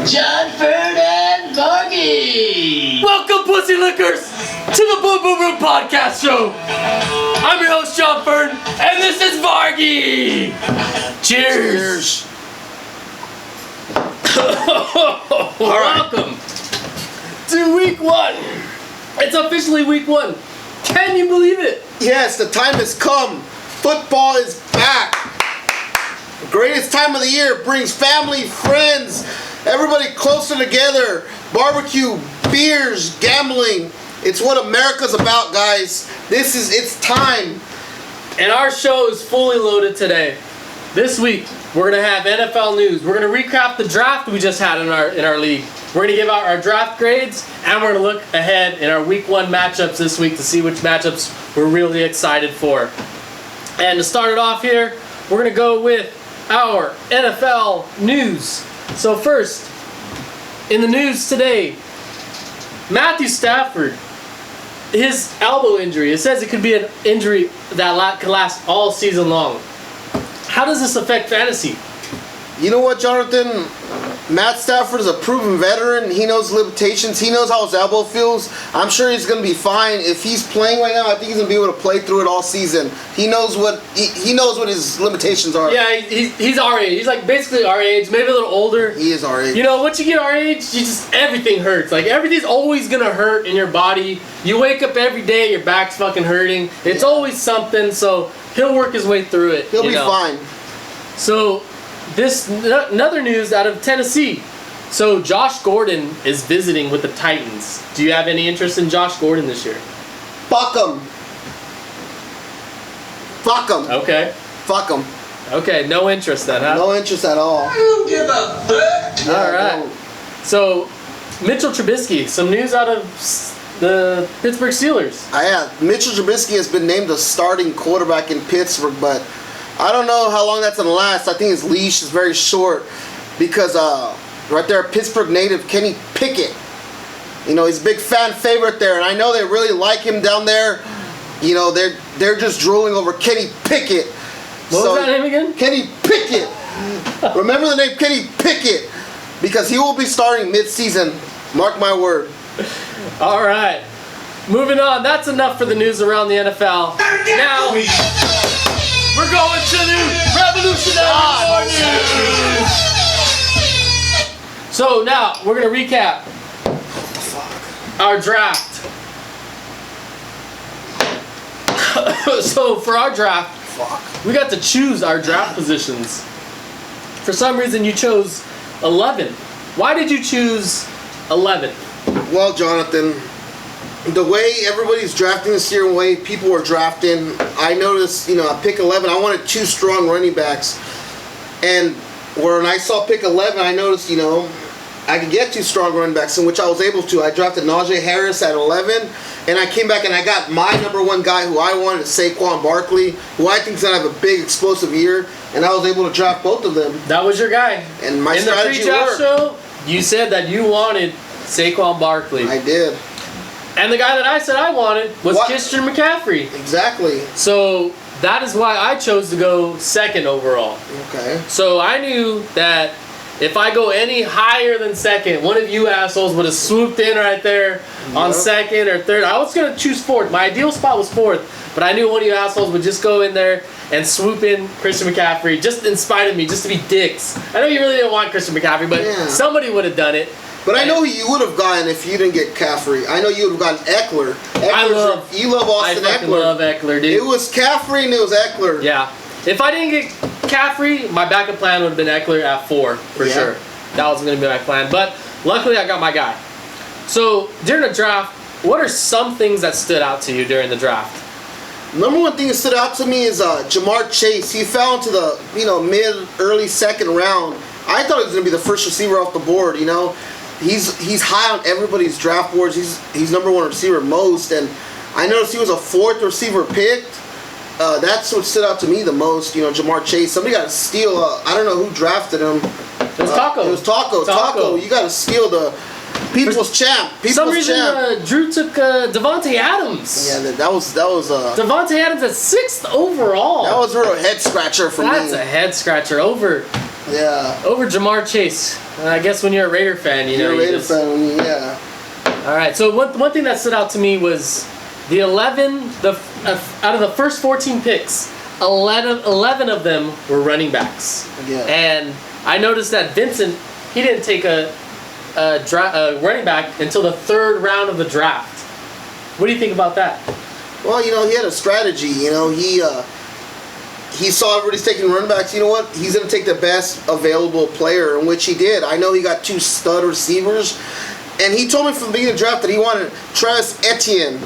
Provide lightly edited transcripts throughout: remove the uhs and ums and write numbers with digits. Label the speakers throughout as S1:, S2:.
S1: JonFern and Vargy.
S2: Welcome, pussy lickers, to the Boom Boom Room Podcast Show. I'm your host, JonFern, and this is Vargy. Cheers. Welcome to week one. It's officially week one. Can you believe it?
S3: Yes, the time has come. Football is back. The greatest time of the year, brings family, friends, everybody closer together. Barbecue, beers, gambling. It's what America's about, guys. It's time.
S2: And our show is fully loaded today. This week, we're going to have NFL news. We're going to recap the draft we just had in our league. We're going to give out our draft grades, and we're going to look ahead in our week one matchups this week to see which matchups we're really excited for. And to start it off here, we're going to go with our NFL news. So first, in the news today, Matthew Stafford, his elbow injury, it says it could be an injury that could last all season long. How does this affect fantasy?
S3: You know what, Jonathan? Matt Stafford is a proven veteran. He knows limitations. He knows how his elbow feels. I'm sure he's going to be fine. If he's playing right now, I think he's going to be able to play through it all season. He knows what his limitations are.
S2: Yeah, he's our age. He's like basically our age, maybe a little older.
S3: He is our age.
S2: You know, once you get our age, everything hurts. Like, everything's always going to hurt in your body. You wake up every day, your back's fucking hurting. It's always something, so he'll work his way through it.
S3: He'll be fine.
S2: So, another news out of Tennessee. So, Josh Gordon is visiting with the Titans. Do you have any interest in Josh Gordon this year?
S3: Fuck him. Fuck him.
S2: Okay.
S3: Fuck him.
S2: Okay, no interest then, huh?
S3: No interest at all.
S1: I don't give a fuck.
S3: Yeah,
S2: all right.
S3: No.
S2: So, Mitchell Trubisky, some news out of the Pittsburgh Steelers.
S3: Mitchell Trubisky has been named the starting quarterback in Pittsburgh, but I don't know how long that's going to last. I think his leash is very short because right there, Pittsburgh native Kenny Pickett. You know, he's a big fan favorite there, and I know they really like him down there. You know, they're just drooling over Kenny Pickett.
S2: What was that name again?
S3: Kenny Pickett. Remember the name Kenny Pickett because he will be starting mid-season. Mark my word.
S2: All right. Moving on. That's enough for the news around the NFL. Now, we're going to the revolutionary news. So now we're gonna recap our draft. So for our draft, we got to choose our draft positions. For some reason, you chose 11. Why did you choose 11?
S3: Well, Jonathan, the way everybody's drafting this year and the way people are drafting, I noticed, at pick 11, I wanted two strong running backs. And when I saw pick 11, I noticed, I could get two strong running backs, in which I was able to. I drafted Najee Harris at 11, and I came back and I got my number one guy who I wanted, Saquon Barkley, who I think is going to have a big, explosive year, and I was able to draft both of them.
S2: That was your guy.
S3: And my strategy
S2: worked. In the pre-draft show, you said that you wanted Saquon Barkley.
S3: I did.
S2: And the guy that I said I wanted was Christian McCaffrey.
S3: Exactly.
S2: So that is why I chose to go second overall.
S3: Okay.
S2: So I knew that if I go any higher than second, one of you assholes would have swooped in right there on second or third. I was going to choose fourth. My ideal spot was fourth, but I knew one of you assholes would just go in there and swoop in Christian McCaffrey just in spite of me, just to be dicks. I know you really didn't want Christian McCaffrey, but somebody would have done it.
S3: But I know who you would have gotten if you didn't get Caffrey. I know you would have gotten Eckler. You love Austin Eckler.
S2: I love Eckler, dude.
S3: It was Caffrey and it was Eckler.
S2: Yeah. If I didn't get Caffrey, my backup plan would have been Eckler at 4, for sure. That was going to be my plan. But luckily, I got my guy. So, during the draft, what are some things that stood out to you during the draft?
S3: Number one thing that stood out to me is Jamar Chase. He fell into the mid-early second round. I thought he was going to be the first receiver off the board, He's high on everybody's draft boards. He's number one receiver most, and I noticed he was a fourth receiver picked. That's what stood out to me the most. Jamar Chase. Somebody got to steal. I don't know who drafted him.
S2: It was Taco.
S3: It was Taco. You got to steal the people's champ.
S2: For some reason, Drew took Devontae Adams.
S3: Yeah, that was.
S2: Devontae Adams at 6th overall.
S3: That was a real head scratcher for me.
S2: That's a head scratcher over
S3: Yeah.
S2: over Jamar Chase. I guess when you're a Raider fan, you know.
S3: You're a
S2: you
S3: Raider
S2: just-
S3: fan, yeah.
S2: All right. So one thing that stood out to me was the 11. Out of the first 14 picks, 11 of them were running backs.
S3: Yeah.
S2: And I noticed that Vincent, he didn't take a running back until the 3rd round of the draft. What do you think about that?
S3: Well, you know, he had a strategy. You know, he saw everybody's taking running backs. You know what? He's going to take the best available player, in which he did. I know he got 2 stud receivers. And he told me from the beginning of the draft that he wanted Travis Etienne,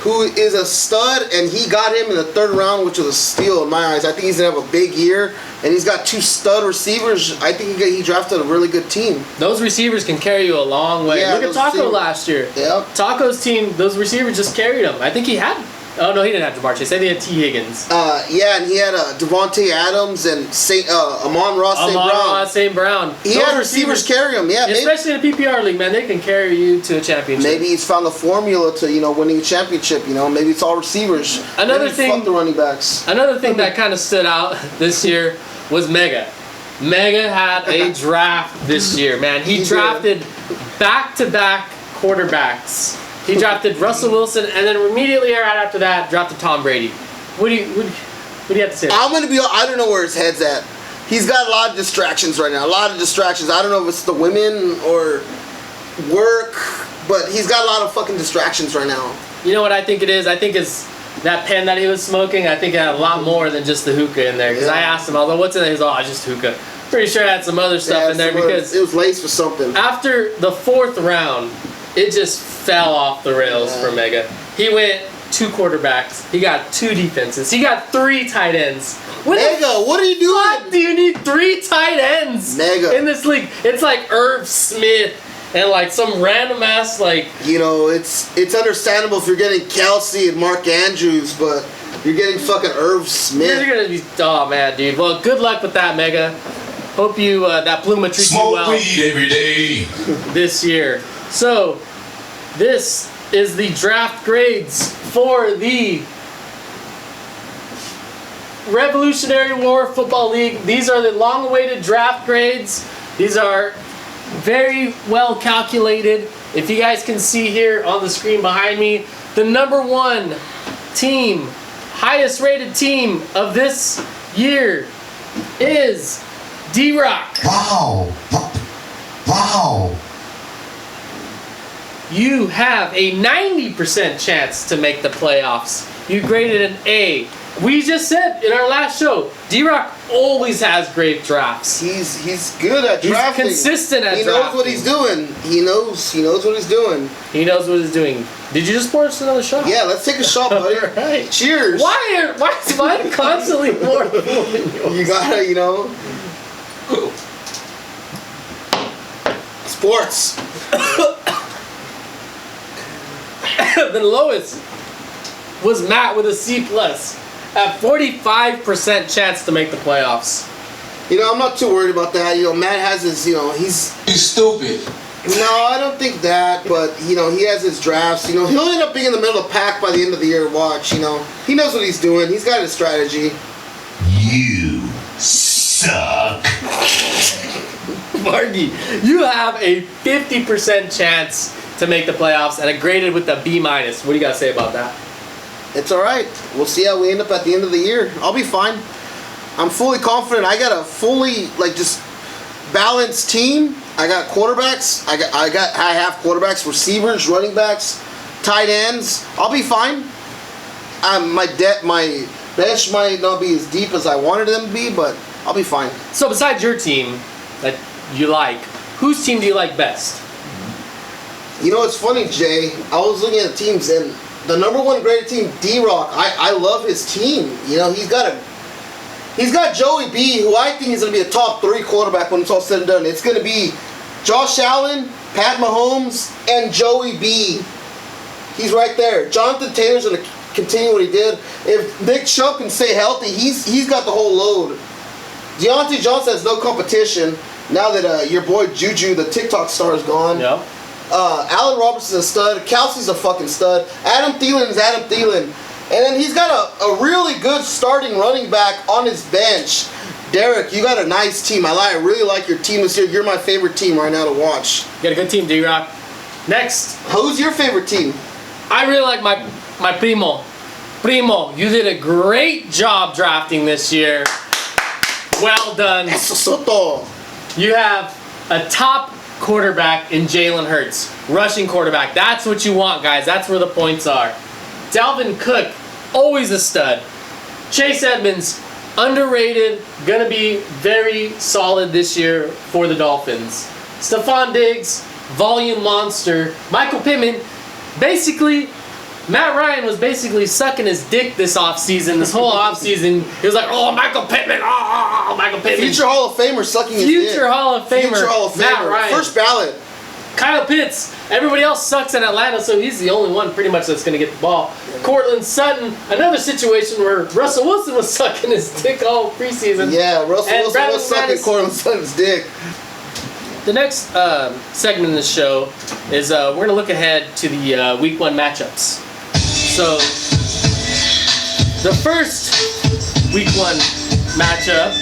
S3: who is a stud, and he got him in the 3rd round, which was a steal in my eyes. I think he's going to have a big year, and he's got 2 stud receivers. I think he drafted a really good team.
S2: Those receivers can carry you a long way.
S3: Yeah,
S2: Look at
S3: those
S2: Taco
S3: receivers-
S2: last year.
S3: Yep.
S2: Taco's team, those receivers just carried him. I think he had... Oh, no, he didn't have Jamar Chase. I think he had T. Higgins.
S3: Yeah, and he had Devontae Adams and Amon-Ra St. Brown.
S2: St. Brown.
S3: He
S2: Those
S3: had receivers carry him. Yeah, maybe,
S2: especially in a PPR league, man. They can carry you to a championship.
S3: maybe he's found the formula to, you know, winning a championship. You know, maybe it's all receivers.
S2: Another
S3: Maybe
S2: thing-
S3: fuck the running backs.
S2: Another thing that kind of stood out this year was Mega. Mega had a draft this year, man. He
S3: He did.
S2: drafted back-to-back quarterbacks. He drafted Russell Wilson, and then immediately right after that, drafted Tom Brady. What do you have to say?
S3: I'm gonna be. I don't know where his head's at. He's got a lot of distractions right now. A lot of distractions. I don't know if it's the women or work, but he's got a lot of fucking distractions right now.
S2: You know what I think it is? I think it's that pen that he was smoking. I think it had a lot more than just the hookah in there. Because I
S3: Yeah.
S2: asked him, I was like, what's in there? He's like, oh, it's just hookah. Pretty sure it had some other stuff in there because
S3: it was laced with something.
S2: after the 4th round, it just fell off the rails
S3: Yeah.
S2: for Mega. He went 2 quarterbacks. He got 2 defenses. He got 3 tight ends. What the
S3: Mega, what are you doing?
S2: fuck do you need 3 tight ends
S3: Mega.
S2: in this league? It's like Irv Smith and like some random ass like.
S3: You know, it's understandable if you're getting Kelsey and Mark Andrews, but you're getting fucking Irv Smith.
S2: You're gonna be, oh man, dude. Well, good luck with that, Mega. Hope you that Bluma treats you
S1: Smoke
S2: well
S1: weed every day.
S2: this year. So, this is the draft grades for the Revolutionary War Football League. These are the long-awaited draft grades. These are very well calculated. If you guys can see here on the screen behind me, the number 1 team, highest rated team of this year is D-Rock.
S1: Wow. Wow.
S2: You have a 90% chance to make the playoffs. You graded an A. We just said in our last show, D-Rock always has great drafts.
S3: He's good at
S2: He's
S3: drafting.
S2: consistent at
S3: He knows what he's doing. He knows what he's doing.
S2: He knows what he's doing. Did you just pour us another shot?
S3: Yeah, let's take a shot, buddy.
S2: All right.
S3: Cheers.
S2: Why is mine constantly more full than yours?
S3: You gotta, you know. Sports.
S2: The lowest was Matt with a C+, at 45% chance to make the playoffs.
S3: You know, I'm not too worried about that. You know, Matt has his, you know, he's...
S1: He's stupid.
S3: No, I don't think that, but, you know, he has his drafts. You know, he'll end up being in the middle of the pack by the end of the year. Watch, you know. He knows what he's doing. He's got his strategy.
S1: You suck.
S2: Vargy, you have a 50% chance to make the playoffs and it graded with a B-. What do you got to say about that?
S3: It's all right. We'll see how we end up at the end of the year. I'll be fine. I'm fully confident. I got a fully, like, just balanced team. I got quarterbacks. I have quarterbacks, receivers, running backs, tight ends. I'll be fine. My bench might not be as deep as I wanted them to be, but I'll be fine.
S2: So besides your team that you like, whose team do you like best?
S3: You know, it's funny, Jay. I was looking at the teams, and the number 1 graded team, D-Rock, I love his team. You know, he's got Joey B, who I think is going to be a top 3 quarterback when it's all said and done. It's going to be Josh Allen, Pat Mahomes, and Joey B. He's right there. Jonathan Taylor's going to continue what he did. If Nick Chubb can stay healthy, he's got the whole load. Deontay Johnson has no competition now that your boy Juju, the TikTok star, is gone.
S2: Yeah.
S3: Allen Robinson's a stud. Kelsey's a fucking stud. Adam Thielen is Adam Thielen. And then he's got a really good starting running back on his bench. Derek, you got a nice team. I really like your team this year. You're my favorite team right now to watch.
S2: You got a good team, D-Rock. Next,
S3: Who's your favorite team?
S2: I really like my primo. Primo, you did a great job drafting this year. Well done.
S3: Eso Soto.
S2: You have a top quarterback in Jalen Hurts. Rushing quarterback. That's what you want, guys. That's where the points are. Dalvin Cook, always a stud. Chase Edmonds, underrated. Gonna be very solid this year for the Dolphins. Stephon Diggs, volume monster. Michael Pittman, basically, Matt Ryan was basically sucking his dick this offseason. This whole offseason, he was like, oh, Michael Pittman, oh, Michael Pittman.
S3: Future Hall of Famer sucking his dick.
S2: Future Hall of Famer,
S3: Future Hall of Famer.
S2: Matt Ryan.
S3: First ballot.
S2: Kyle Pitts. Everybody else sucks in Atlanta, so he's the only one pretty much that's going to get the ball. Yeah. Cortland Sutton, another situation where Russell Wilson was sucking his dick all preseason.
S3: Yeah, Russell Wilson was sucking Cortland Sutton's dick.
S2: The next segment in the show is we're going to look ahead to the Week 1 matchups. So, the first Week 1 matchup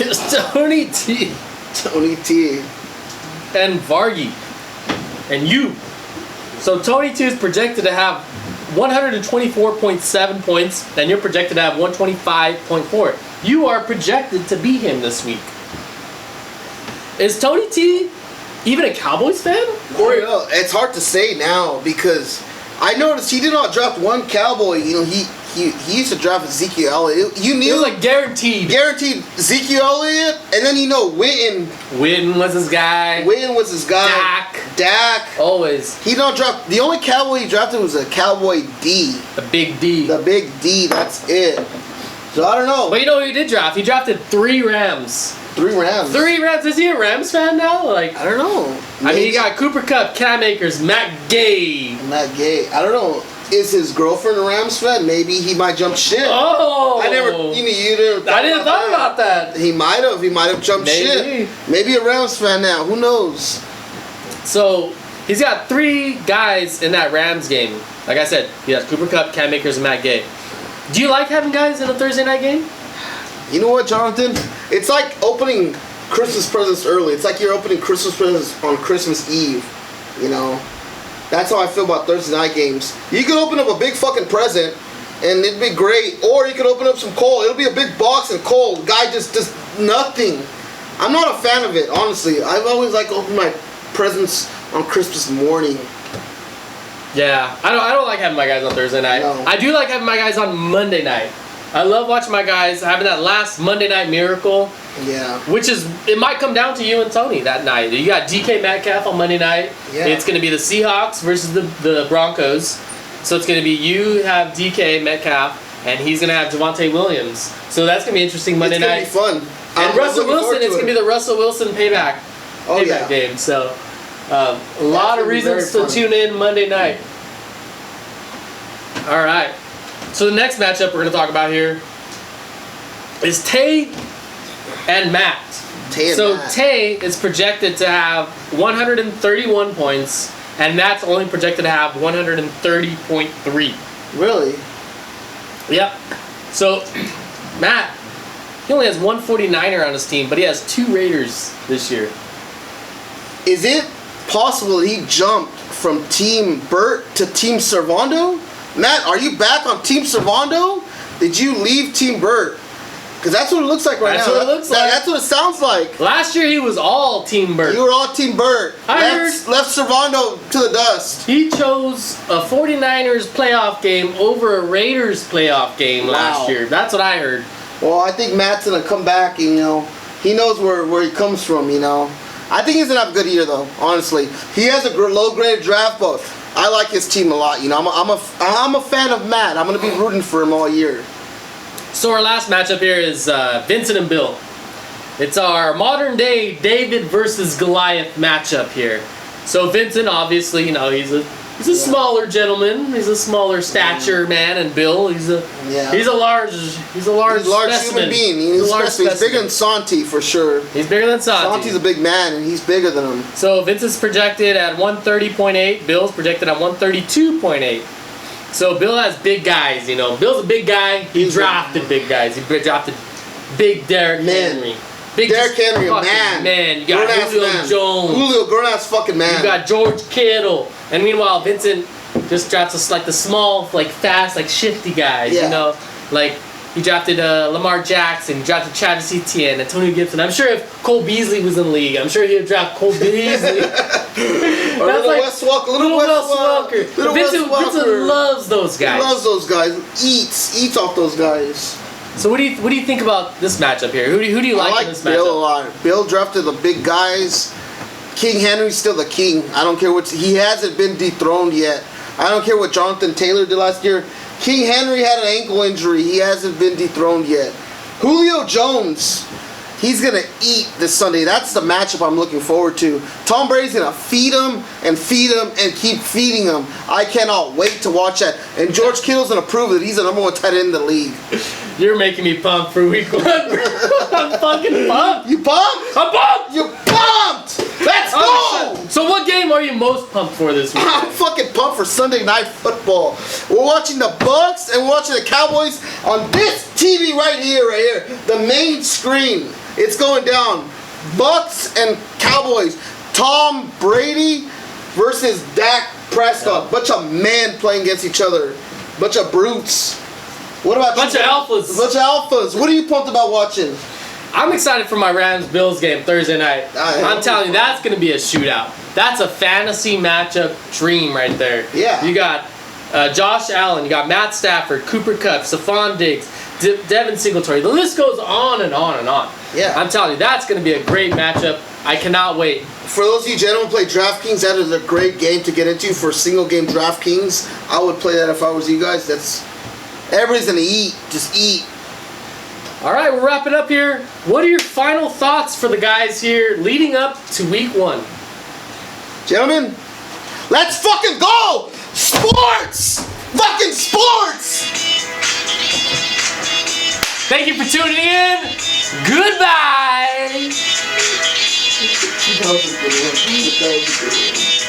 S2: is Tony T. And Vargy. And you. So, Tony T is projected to have 124.7 points, and you're projected to have 125.4. You are projected to beat him this week. Is Tony T even a Cowboys fan?
S3: Or it's hard to say now because I noticed he did not draft one Cowboy. You know, he used to draft Ezekiel Elliott. You knew
S2: it was like guaranteed
S3: Ezekiel Elliott, and then you know Witten
S2: was his guy.
S3: Dak.
S2: Always.
S3: He don't draft. The only Cowboy he drafted was a Cowboy D.
S2: The big D.
S3: The big D. That's it. So I don't know.
S2: But you know what he did draft? He drafted 3 Rams.
S3: 3 Rams.
S2: 3 Rams. Is he a Rams fan now? Like,
S3: I don't know.
S2: Maybe. I mean, he got Cooper Kupp, Cam Akers, Matt Gay.
S3: I don't know. Is his girlfriend a Rams fan? Maybe he might jump ship.
S2: Oh.
S3: I didn't
S2: thought about that.
S3: He might have jumped ship. Maybe a Rams fan now. Who knows?
S2: So he's got 3 guys in that Rams game. Like I said, he has Cooper Kupp, Cam Akers, and Matt Gay. Do you like having guys in a Thursday night game?
S3: You know what, Jonathan? It's like opening Christmas presents early. It's like you're opening Christmas presents on Christmas Eve. You know? That's how I feel about Thursday night games. You could open up a big fucking present and it'd be great. Or you could open up some coal. It'll be a big box and coal. Guy just does nothing. I'm not a fan of it, honestly. I've always liked to open my presents on Christmas morning.
S2: Yeah, I don't like having my guys on Thursday night. No. I do like having my guys on Monday night. I love watching my guys having that last Monday night miracle.
S3: Yeah.
S2: Which is, it might come down to you and Tony that night. You got DK Metcalf on Monday night. Yeah. It's going to be the Seahawks versus the Broncos. So it's going to be you have DK Metcalf and he's going to have Javonte Williams. So that's going to be interesting Monday night.
S3: It's going to be fun.
S2: And Russell Wilson, it's going to be the Russell Wilson payback game. So a lot of reasons to tune in Monday night. All right. So the next matchup we're going to talk about here is Tay and Matt. Tay is projected to have 131 points, and Matt's only projected to have 130.3.
S3: Really?
S2: Yep. So Matt, he only has 149er on his team, but he has 2 Raiders this year.
S3: Is it possible he jumped from Team Burt to Team Servando? Matt, are you back on Team Servando? Did you leave Team Burt? Because that's what it looks like right now.
S2: That's what it looks like.
S3: That's what it sounds like.
S2: Last year he was all Team Burt.
S3: You were all Team Burt. Left Servando to the dust.
S2: He chose a 49ers playoff game over a Raiders playoff game last year. That's what I heard.
S3: Well, I think Matt's going to come back, and, you know, he knows where he comes from, you know. I think he's going to have a good year, though, honestly. He has a low-graded draft, but I like his team a lot. You know, I'm a fan of Matt. I'm going to be rooting for him all year.
S2: So our last matchup here is Vincent and Bill. It's our modern-day David versus Goliath matchup here. So Vincent, obviously, you know, he's a smaller gentleman. He's a smaller stature man, and Bill, he's a large specimen.
S3: Human being. He's bigger than Santi for sure.
S2: He's bigger than Santi.
S3: Santi's a big man, and he's bigger than him.
S2: So Vincent's projected at 130.8. Bill's projected at 132.8. So Bill has big guys, you know. Bill's a big guy. He drafted big guys. He drafted big Derrick Henry. Big
S3: Derrick Henry,
S2: man. You got Julio Jones.
S3: Julio, grown-ass fucking man.
S2: You got George Kittle. And meanwhile, Vincent just drafts like the small, like fast, like shifty guys, you know. Like, he drafted Lamar Jackson, he drafted Travis Etienne, Antonio Gibson. I'm sure if Cole Beasley was in the league, I'm sure he would draft Cole Beasley.
S3: Or little like Wes Welker. Little Wes Welker.
S2: Vincent loves those guys.
S3: He loves those guys. Eats off those guys.
S2: So what do you think about this matchup here? Who do you like in this matchup?
S3: Bill a lot. Bill drafted the big guys. King Henry's still the king. I don't care what he hasn't been dethroned yet. I don't care what Jonathan Taylor did last year. King Henry had an ankle injury. He hasn't been dethroned yet. Julio Jones, he's going to eat this Sunday. That's the matchup I'm looking forward to. Tom Brady's going to feed him and keep feeding him. I cannot wait to watch that. And George Kittle's going to prove that he's the number one tight end in the league.
S2: You're making me pumped for week 1. I'm fucking pumped.
S3: You pumped?
S2: I'm pumped.
S3: You pumped. Let's go.
S2: So what game are you most pumped for this week?
S3: I'm fucking pumped for Sunday Night Football. We're watching the Bucks and we're watching the Cowboys on this TV right here. The main screen. It's going down. Bucks and Cowboys. Tom Brady versus Dak Prescott. Bunch of men playing against each other. Bunch of brutes. What about
S2: bunch of alphas?
S3: Bunch of alphas. What are you pumped about watching?
S2: I'm excited for my Rams-Bills game Thursday night. I'm telling you, that's going to be a shootout. That's a fantasy matchup dream right there.
S3: Yeah.
S2: You got Josh Allen, you got Matt Stafford, Cooper Kupp, Stephon Diggs, Devin Singletary. The list goes on and on and on.
S3: Yeah.
S2: I'm telling you, that's going to be a great matchup. I cannot wait.
S3: For those of you gentlemen who play DraftKings, that is a great game to get into for single game DraftKings. I would play that if I was you guys. Everybody's going to eat. Just eat.
S2: All right, we're wrapping up here. What are your final thoughts for the guys here leading up to week 1?
S3: Gentlemen, let's fucking go! Sports! Fucking sports!
S2: Thank you for tuning in. Goodbye.
S3: That was a good one.